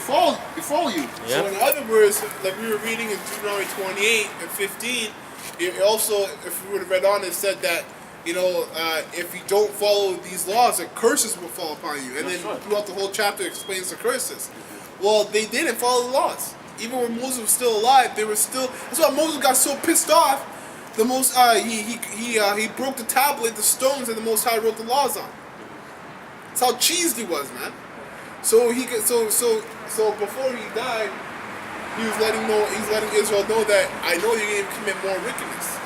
befall you. Yeah. So in other words, like we were reading in Deuteronomy 28 and 15, it also, if we would have read on, it said that, if you don't follow these laws, that curses will fall upon you. And That's then right. throughout the whole chapter it explains the curses. Well, they didn't follow the laws. Even when Moses was still alive, they were still. That's why Moses got so pissed off. The Most he broke the tablet, the stones that the Most High wrote the laws on. That's how cheesed he was, man. So so before he died, he's letting Israel know that I know you're going to commit more wickedness.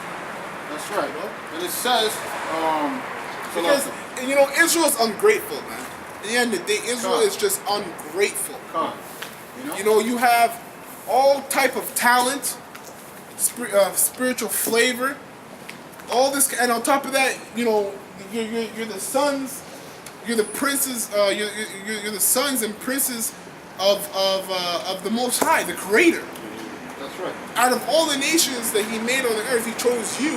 That's right. And it says, Because Israel's ungrateful, man. At the end of the day, Israel is just ungrateful. You have all type of talent, spiritual flavor, all this, and on top of that, you're the sons, you're the princes, you're the sons and princes of the Most High, the Creator. That's right. Out of all the nations that He made on the earth, He chose you,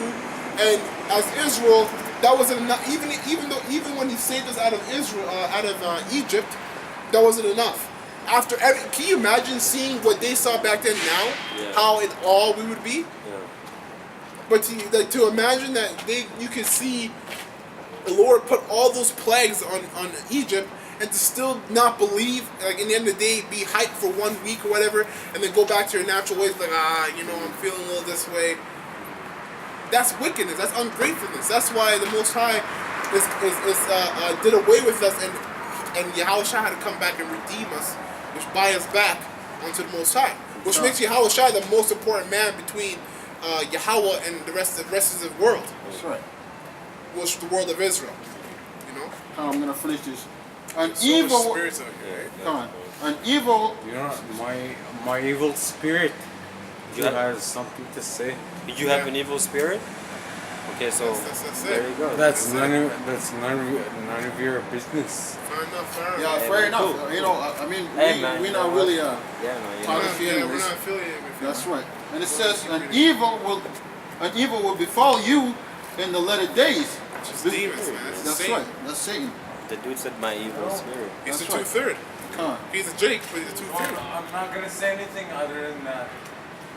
and as Israel, that wasn't enough. Even when He saved us out of Egypt, that wasn't enough. Can you imagine seeing what they saw back then now? Yeah. How in awe we would be? Yeah. But to imagine that you could see the Lord put all those plagues on Egypt, and to still not believe, like in the end of the day, be hyped for 1 week or whatever, and then go back to your natural ways, like I'm feeling a little this way. That's wickedness. That's ungratefulness. That's why the Most High did away with us, and Yahushua had to come back and redeem us, which buy us back onto the Most High, which makes Yahushua the most important man between Yahweh and the rest of the world. That's right. Which is the world of Israel. I'm gonna finish this. An So evil. much spirits out here. Come on. An evil. My evil spirit. You You have- has something to say. Did you have an evil spirit? Okay, so That's there it. you go. That's none of your business. Fair enough. Yeah, Hey, fair man, enough. cool. I mean, Hey, man, we're you not know really Yeah, no, Talk- We're not affiliated with you. That's right. And it says, an evil will befall you in the latter days. It's just demons, man. It's That's Satan. right. That's Satan. The dude said my evil spirit. He's That's the right. 2/3. Come on. He's a Jake, but he's a 2/3. I'm not gonna say anything other than that.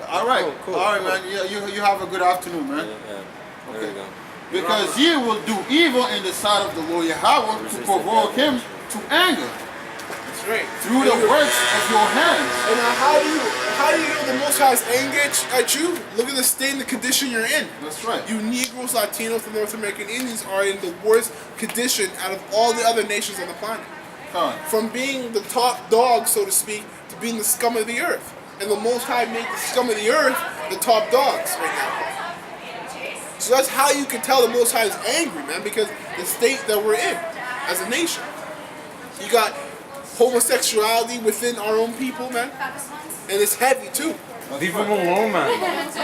All right. Cool, All right, cool. man. You have a good afternoon, man. Yeah. There you go. Because ye will do evil in the sight of the Lord Yahweh to Resist provoke the devil. him to anger That's right. through the works of your hands. And how do you know the Most High's anger at you? Look at the state and the condition you're in. That's right. You Negroes, Latinos, and North American Indians are in the worst condition out of all the other nations on the planet. Come on. From being the top dog, so to speak, to being the scum of the earth. And the Most High made the scum of the earth the top dogs right now. So that's how you can tell the Most High is angry, man, because the state that we're in as a nation. You got homosexuality within our own people, man, and it's heavy too. Leave him alone, man.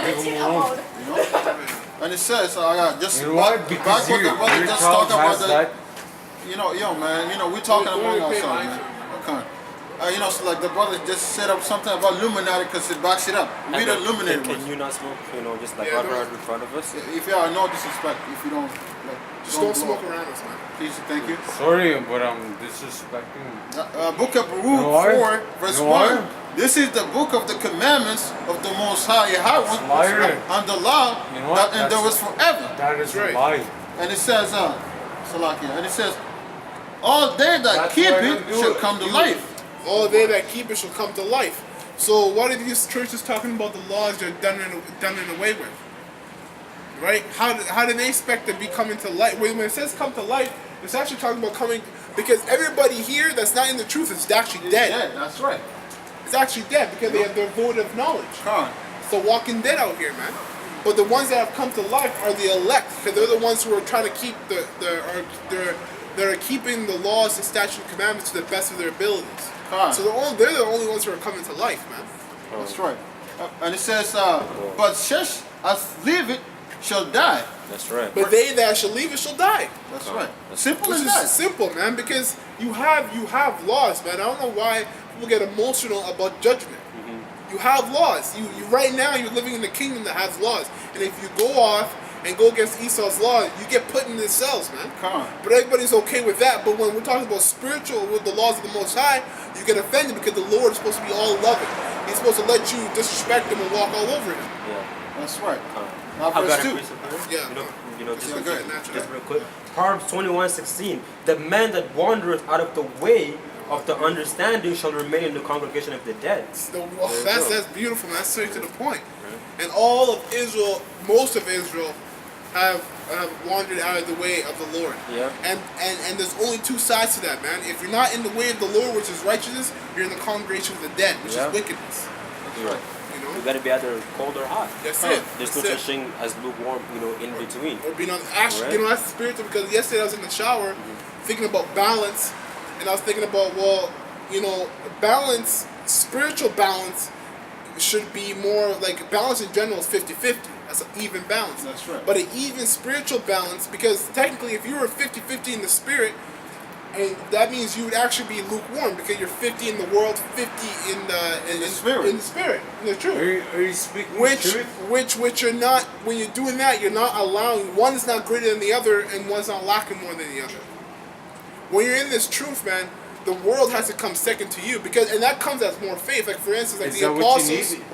Leave him alone. You know? And it says, just You know why? back Because what the brother your just child talked about has the, that. man, we're talking among ourselves, man. Okay. So like the brother just set up something about Illuminati because it backs it up. We the Illuminati Can ones. you not smoke, just like Yeah, right no. in front of us? If you are no disrespect, if you don't, Just don't blow smoke up. around us, man. Please, thank you. Sorry, but I'm disrespecting. Book of Baruch know why? 4, verse You know why? 1. This is the book of the commandments of the Most High Yahweh Liar. and the law You know what? that endures forever. That is right. a lie. And it says, Salakia, and it says, all they that That's keep why I it don't do shall it. come to life. All they that keep it shall come to life. So what are these churches talking about the laws they're done and away with? Right? How do they expect to be coming to life? When it says come to life, it's actually talking about coming, because everybody here that's not in the truth is actually dead. Yeah, that's right. It's actually dead because they have their void of knowledge. Come on. It's the walking dead out here, man. But the ones that have come to life are the elect, because they're the ones who are trying to keep they're keeping the laws, the statutes, and commandments to the best of their abilities. Huh. So they're the only ones who are coming to life, man. That's right. And it says, but such as live it shall die. That's right. But they that shall leave it shall die. That's right. Simple Which as is that. simple, man, because you have laws, man. I don't know why people get emotional about judgment. You have laws. You right now you're living in a kingdom that has laws. And if you go off and go against Esau's law, you get put in the cells, man. Come on. But everybody's okay with that. But when we're talking about spiritual, with the laws of the Most High, you get offended because the Lord is supposed to be all loving. He's supposed to let you disrespect him and walk all over him. Yeah. That's right. How Now, about verse 2. Yeah. Just Yeah, go ahead. just real quick. Proverbs 21:16. The man that wandereth out of the way of the understanding shall remain in the congregation of the dead. So, well, that's beautiful, man. That's straight to the point. And all of Israel, most of Israel, have wandered out of the way of the Lord. Yeah. And there's only two sides to that, man. If you're not in the way of the Lord, which is righteousness, you're in the congregation of the dead, which is wickedness. You're right. You know? You gotta be either cold or hot. That's it. There's That's no it. such thing as lukewarm, in between. Or being on actually, Right. you know, that's spiritual, because yesterday I was in the shower thinking about balance, and I was thinking about, well, you know, balance, spiritual balance should be more like balance in general is 50-50. That's an even balance. That's right. But an even spiritual balance, because technically if you were 50-50 in the spirit, and that means you would actually be lukewarm because you're 50 in the world, 50 in the spirit. in the spirit, in the truth. Are you speaking the Which truth? you're not, when you're doing that, you're not allowing, one is not greater than the other, and one's not lacking more than the other. When you're in this truth, man, the world has to come second to you, because, and that comes as more faith. Like, for instance, like Is the that what you apostles, need?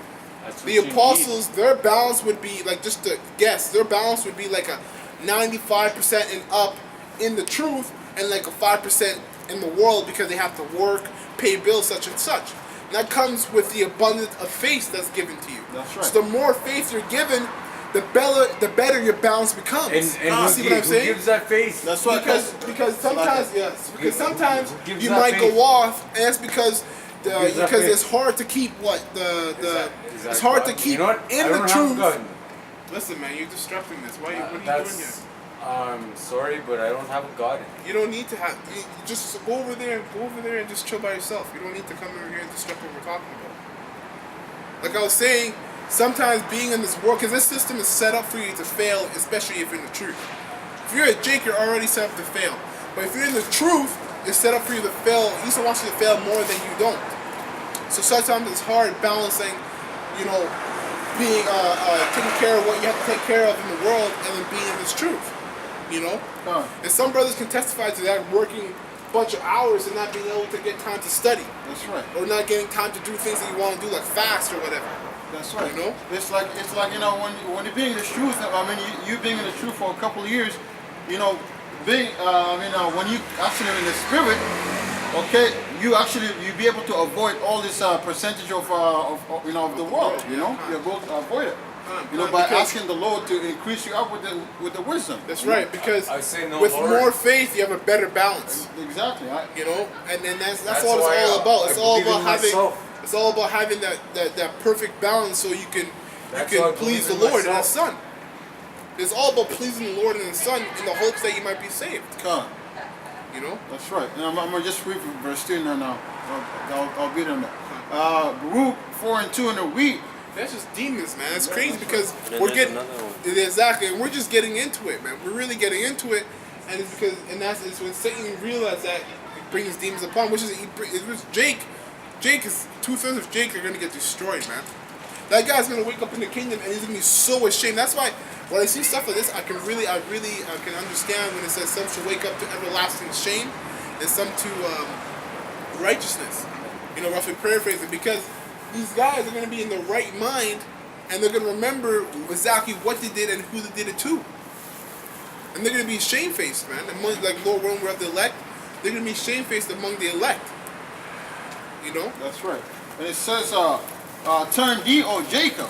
That's what the you need. apostles, their balance would be, like, just to guess, their balance would be like a 95% and up in the truth, and like a 5% in the world, because they have to work, pay bills, such and such. And that comes with the abundance of faith that's given to you. That's right. So the more faith you're given, the better your balance becomes. And see what I'm who saying? gives that faith? That's right. Because sometimes because sometimes Who gives you that might faith? go off, and that's because gives that because faith? it's hard to keep Is that it's hard to God? keep You know what? in I the don't have a truth. gun. Listen, man, you're disrupting this. What are you doing That's. here? Sorry, but I don't have a gun. You don't need to have. You just go over there and just chill by yourself. You don't need to come over here and disrupt what we're talking about. Like I was saying, sometimes being in this world, because this system is set up for you to fail, especially if you're in the truth. If you're a Jake, you're already set up to fail. But if you're in the truth, it's set up for you to fail. He also wants you to fail more than you don't. So sometimes it's hard balancing, you know, being taking care of what you have to take care of in the world, and then being in this truth. You know? And some brothers can testify to that, working a bunch of hours and not being able to get time to study. That's right. Or not getting time to do things that you want to do, like fast or whatever. That's right. You know? It's like you know, when you're being in the truth. I mean, you being in the truth for a couple of years, you know, being when you actually in the spirit, okay, you be able to avoid all this percentage of the world. You know, you're able to avoid it. You know, by asking the Lord to increase you up with the wisdom. That's right, because I say no, with Lord. more faith, you have a better balance. Exactly. You know, and that's That's all it's why all about. I It's all believe in about having. myself. It's all about having that perfect balance, so you can That's why I please the believe in Lord and His myself. Son. It's all about pleasing the Lord and His Son in the hopes that you might be saved. Come. You know. That's right. And I'm gonna just read from verse 2 now. I'll be there now. Root 4 and 2 in the wheat. That's just demons, man. It's crazy that's because Then we're there's getting another one. exactly, and we're just getting into it, man. We're really getting into it, and it's because, it's when Satan realized that he brings demons upon, which is it was Jake. Jake is 2/3 of Jake are gonna get destroyed, man. That guy's gonna wake up in the kingdom, and he's gonna be so ashamed. That's why when I see stuff like this, I can understand when it says some shall wake up to everlasting shame, and some to righteousness. You know, roughly paraphrasing, because these guys are going to be in the right mind, and they're going to remember exactly what they did and who they did it to. And they're going to be shamefaced, man. Among, like Lord, when we're of the elect, they're going to be shamefaced among the elect. You know? That's right. And it says, turn thee, O Jacob,